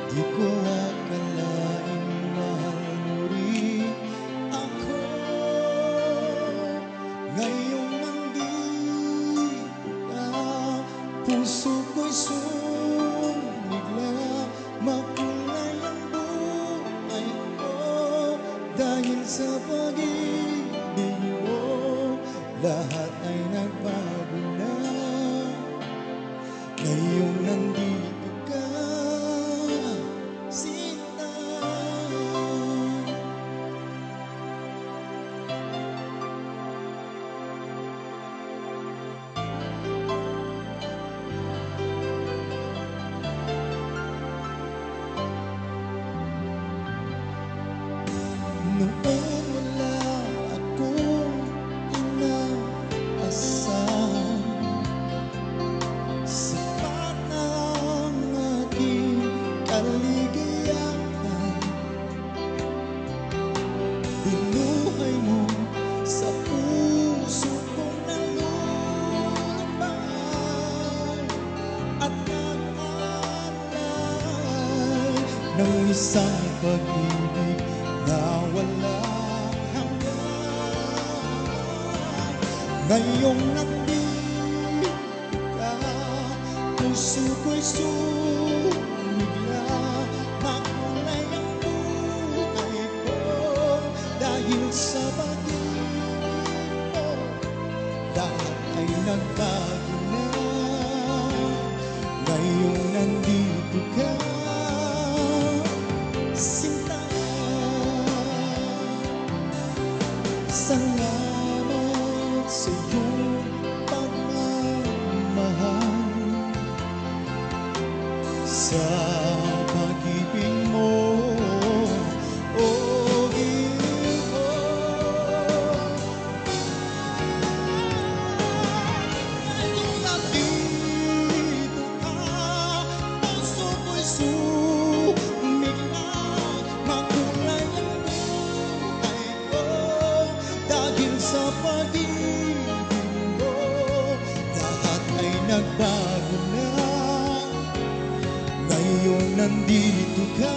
Di ko akalaing mahal mo rin ako. Ngayong nandito ka, puso ko'y sumigla. Makulay ang buhay ko dahil sa pag-ibig mo. Lahat ay nagbago na ngayong nandito ka, Sinta. Noon wala akong inaasahan, sapat na ang aking kaligayahan. Binuhay mo sa puso kong nalulubay at nag-alay ng isang pag-ibig na walang hanggan. Ngayong nandito ka, puso ko'y sumigla. Makulay ang buhay ko dahil sa pag-ibig mo. Lahat ay nagbago na ngayong nandito ka, Sinta. Salamat sa iyong pagmamahal, sa pag-ibig mo, o Ginoo. Ngayong nandito ka, puso ko'y sumigla. Makulay ang buhay ko dahil sa pag-ibig mo. Lahat ay nagbago na ngayong nandito ka,